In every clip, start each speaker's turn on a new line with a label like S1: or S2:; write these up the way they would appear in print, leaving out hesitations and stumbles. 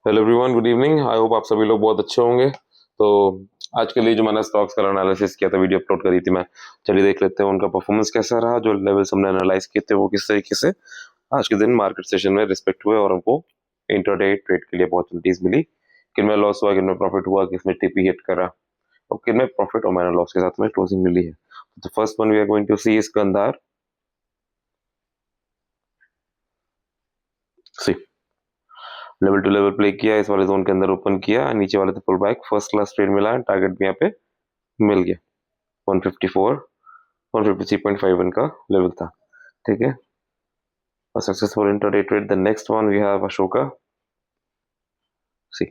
S1: Hello everyone, good evening. I hope आप सभी लोग बहुत अच्छे होंगे। तो आज के लिए जो मैंने स्टॉक्स का एनालिसिस किया था, वीडियो अपलोड करी थी मैं, चलिए देख लेते हैं उनका परफॉर्मेंस कैसा रहा। जो लेवल्स हमने एनालाइज किए थे वो किस तरीके से आज के दिन मार्केट सेशन में रिस्पेक्ट हुए और हमको इंट्राडे ट्रेड के लिए अपॉर्चुनिटीज मिली। किन में लॉस हुआ, किन में प्रॉफिट हुआ, किस में टीपी हिट करा और किन में प्रॉफिट और माइनर लॉस के साथ में क्लोजिंग मिली है। तो first one we are going to see is Gandhar. See level to level play किया, इस वाले जोन के अंदर ओपन किया, नीचे वाले थे pull back, first class trade मिला, टारगेट भी यहाँ पे मिल गया। 154 153.51 का लेवल था। ठीक है, और successful intraday trade. The next one we have Ashoka. See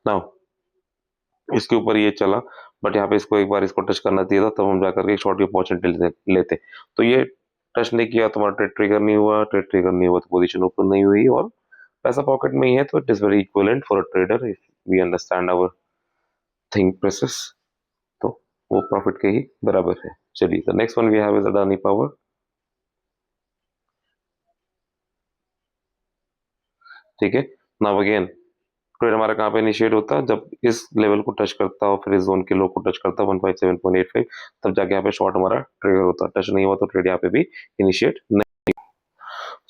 S1: now इसके ऊपर ये चला, बट यहाँ पे इसको एक बार इसको टच करना चाहिए था, तब हम जाकर के शॉर्ट की अपॉर्चुनिटी लेते। तो ये टच नहीं किया, तुम्हारा ट्रेड ट्रिगर नहीं हुआ, ट्रेड ट्रिगर नहीं हुआ तो पोजीशन ओपन नहीं हुई और पैसा पॉकेट में ही है। तो it is very equivalent for a trader if we understand our think process. तो वो प्रॉफिट के ही बराबर है। चलिए, the next one we have is Adani power. ठीक है, नाउ अगेन ट्रेड हमारा कहाँ पे इनिशिएट होता है, जब इस लेवल को टच करता है और फिर इस जोन के लो को टच करता है 157.85, तब जाके यहाँ पे शॉर्ट हमारा ट्रिगर होता है। टच नहीं हुआ तो ट्रेड यहाँ पे भी इनिशिएट नहीं।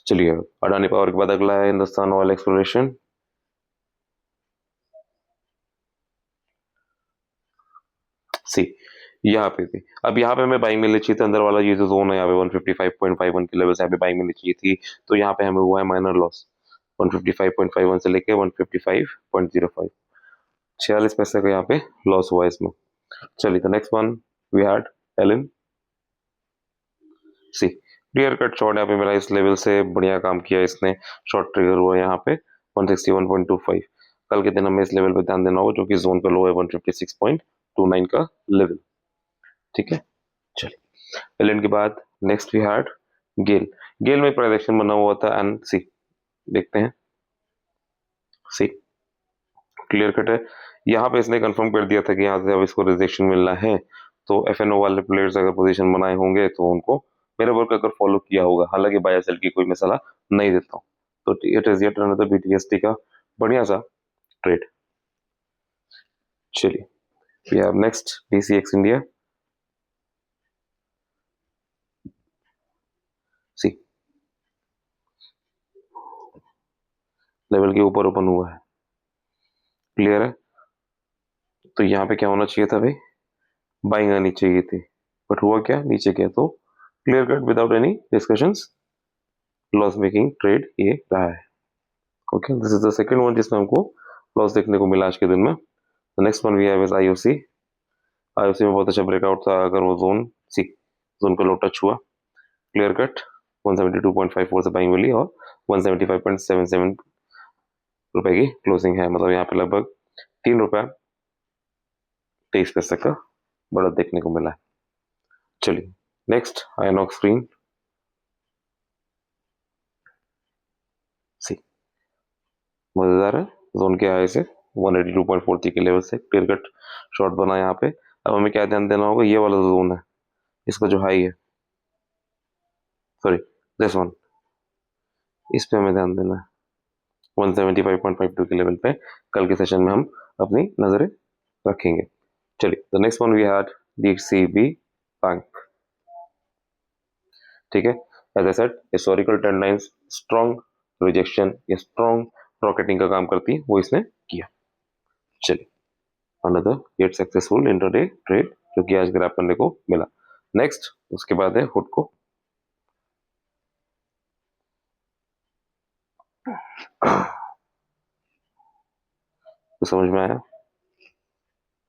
S1: चलिए, अडानी पावर के बाद अगला है हिंदुस्तान ऑयल एक्सप्लोरेशन। सी यहाँ पे थी, अब यहाँ पे हमें बाइंग मिलनी चाहिए थी। अंदर वाला ये जो जोन है यहाँ पे 155.51 के लेवल से यहाँ पे बाइंग मिलनी चाहिए थी। तो यहाँ पे हमें हुआ है माइनर लॉस 155.51 से लेके 155.05, 46 पैसे का यहाँ पे लॉस हुआ है इसमें। चलिए, the next one we had Elin. See clear cut short यहाँ पे मेरा इस लेवल से बढ़िया काम किया इसने। शॉर्ट ट्रिगर हुआ यहाँ पे 161.25। कल के दिन हमें इस लेवल पे ध्यान देना होगा, जो कि जोन का लो है 156.29 का लेवल। ठीक है, चलिए एलियन के बाद नेक्स्ट वी हैड गेल। गेल में प्रोजेक्शन बना हुआ था एंड सी देखते हैं। सी क्लियर कट है, यहाँ पे इसने कंफर्म कर दिया था कि यहाँ से अब इसको रिजेक्शन मिलना है। तो एफएनओ वाले प्लेयर्स अगर पोजीशन बनाए होंगे तो उनको मेरे वर्क अगर फॉलो किया होगा, हालांकि बाय सेल की कोई मैं सलाह नहीं देता हूँ। तो it is yet another BTST का बढ़िया सा ट्रेड। चलिए, we have next DCX India. सी लेवल के ऊपर ओपन हुआ है, क्लियर है। तो यहाँ पे क्या होना चाहिए था भाई, बाइंग आनी चाहिए थी, बट हुआ क्या, नीचे गया। तो clear cut without any discussions loss making trade ये रहा है। Okay, this is the second one जिसमें हमको लॉस देखने को मिला आज के दिन में। Next one we have is IOC. IOC में बहुत अच्छा ब्रेकआउट था, अगर वो जोन सी जोन का लो टच हुआ, क्लियर कट 172.54 से बाइंग मिली और 175.77 रुपए की क्लोजिंग है। मतलब यहाँ पे लगभग 3 रुपया 23 पैसे का बढ़त देखने को मिला है। चलिए, नेक्स्ट आयनॉक्स स्क्रीन। सी मजेदार है, जोन के हाई से 182.43 के लेवल से क्लियर कट शॉर्ट बना यहाँ पे। अब हमें क्या ध्यान देना होगा, ये वाला जोन है, इसका जो हाई है, सॉरी दिस वन, इस पे हमें ध्यान देना है 175.52 के लेवल पे। कल के सेशन में हम अपनी नजरें रखेंगे। चलिए, the next one we had DCB bank. ठीक है, as I said historical trend lines strong rejection या स्ट्रॉन्ग रॉकेटिंग का काम करती है, वो इसने किया। चलिए, another get successful interday trade जो कि आज ग्रैब करने को मिला। नेक्स्ट उसके बाद है हुडको। तो समझ में आया,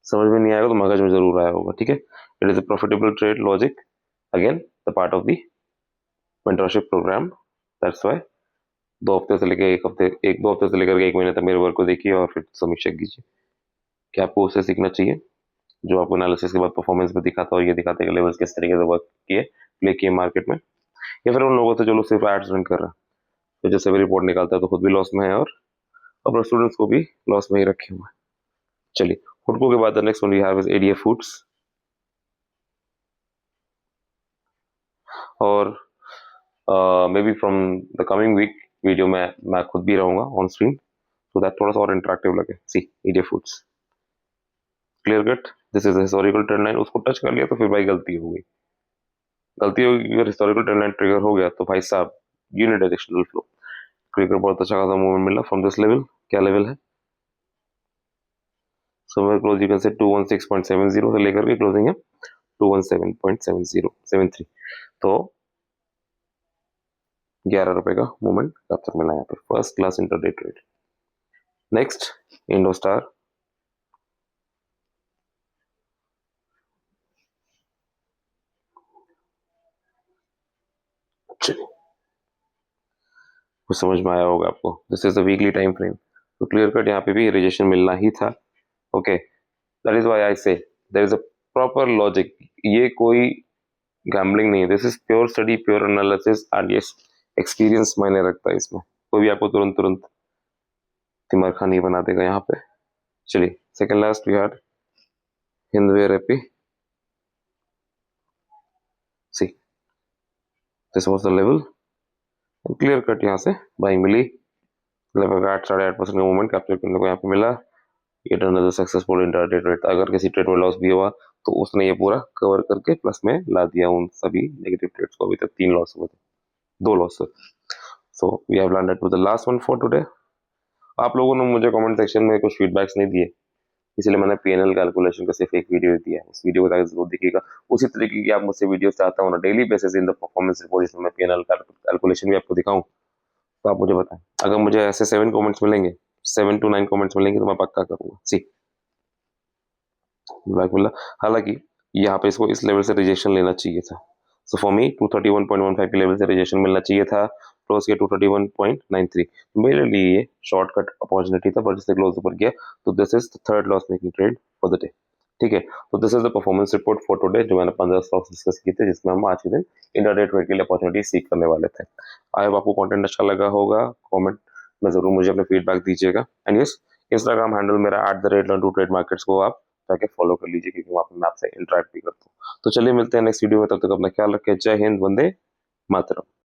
S1: समझ में नहीं आएगा तो मगज में जरूर आया होगा। ठीक है, it is a profitable trade logic, again the part of the mentorship programme. That's why 2 हफ्ते से लेकर एक हफ्ते, एक 2 हफ्ते से लेकर के एक महीने तक मेरे वर्क को देखिए और फिर समीक्षा कीजिए कि आपको उससे सीखना चाहिए, जो आपको एनालिसिस के बाद परफॉर्मेंस में दिखाता और ये दिखाते हैं लेवल्स किस तरीके से वर्क किए, प्ले किए मार्केट में। या फिर उन लोगों से जो लोग सिर्फ एड्स रन कर रहा है, तो जैसे भी रिपोर्ट निकालता है तो खुद भी लॉस में है और अपने स्टूडेंट्स को भी लॉस में ही रखे हुए हैं। चलिए, हुडको के बाद next one we have is ADF Foods. और may be from the coming week video में मैं खुद भी रहूंगा ऑन स्क्रीन, so that थोड़ा सा और इंटरेक्टिव लगे. सी ईडे foods, clear cut. This is historical trend line. उसको टच कर लिया तो फिर भाई गलती हो गई. गलती होगी. अगर हिस्टोरिकल ट्रेंड लाइन ट्रिगर हो गया तो भाई साहब यूनिडायरेक्शनल फ्लो. क्लियर बहुत अच्छा खासा मूवमेंट मिला फ्रॉम दिस लेवल. क्या लेवल है? Somewhere close you can say 216.70 से लेकर के क्लोजिंग है 217.7073. तो 11 रुपए का मूवमेंट कैप्चर मिला यहाँ पे. First class intraday trade. Next IndoStar. चलिए, कुछ समझ में आया होगा आपको. This is the weekly time frame. तो क्लियर कट यहाँ पे भी रिजेक्शन मिलना ही था. Okay, that is why I say there is a proper logic. ये कोई गैम्बलिंग नहीं है. This is pure study, pure analysis and yes experience मायने रखता है इसमें. कोई भी आपको तुरंत तुरंत दिमाग खा नहीं बना देगा यहाँ पे. चलिए, second last we had Hindware AP. See this was the level. Clear cut यहाँ से बाइंग मिली. लगभग 8-8.5% का मूवमेंट कैप्चर करने को यहाँ पे मिला. ये अनदर सक्सेसफुल इंट्राडे ट्रेड. अगर किसी ट्रेड में लॉस भी हुआ तो उसने ये पूरा कवर करके प्लस में ला दिया उन सभी नेगेटिव ट्रेड्स को. अभी तक 3 लॉस हुए थे, 2 loss. So we have landed to the last one for today. आप लोगों ने मुझे कमेंट सेक्शन में कुछ फीडबैक्स नहीं दिए, इसलिए मैंने पीएनएल कैलकुलेशन का सिर्फ एक वीडियो दिया है. उस वीडियो को जाकर जरूर देखिएगा. उसी तरीके की आप मुझसे वीडियो चाहते हो ना daily basis in the performance report, जिसमें मैं पीएनएल कैलकुलेशन भी आपको दिखाऊं, तो आप मुझे बताएं. अगर मुझे ऐसे 7 कमेंट्स मिलेंगे, 7 to 9 कमेंट्स मिलेंगे तो मैं पक्का करूंगा. सी मिला. हालांकि यहाँ पे इसको इस लेवल से रिजेक्शन लेना चाहिए था. सो फॉर मी 231.15 के लेवल से रिजेक्शन मिलना चाहिए था. क्लोज किया 231.93. मेरे लिए ये शॉर्टकट अपॉर्चुनिटी था, बट इससे क्लोज ऊपर गया. तो this is the third loss making trade for the day. ठीक है, तो this is the performance report for today, जो मैंने 15 स्टॉक्स डिस्कस किए थे, जिसमें हम आज के दिन इंट्राडे ट्रेड के लिए अपॉर्चुनिटी सीख करने वाले थे. आई होप आपको कंटेंट अच्छा लगा होगा. कमेंट में जरूर मुझे अपने फीडबैक दीजिएगा. एंड यस, इंस्टाग्राम हैंडल मेरा @learn2trade markets को आप जाके फॉलो कर लीजिए, क्योंकि वहाँ पे मैं आपसे इंटरेक्ट भी करता हूँ. तो चलिए मिलते हैं नेक्स्ट वीडियो में. तब तक अपना ख्याल रखें. जय हिंद, वंदे मातरम.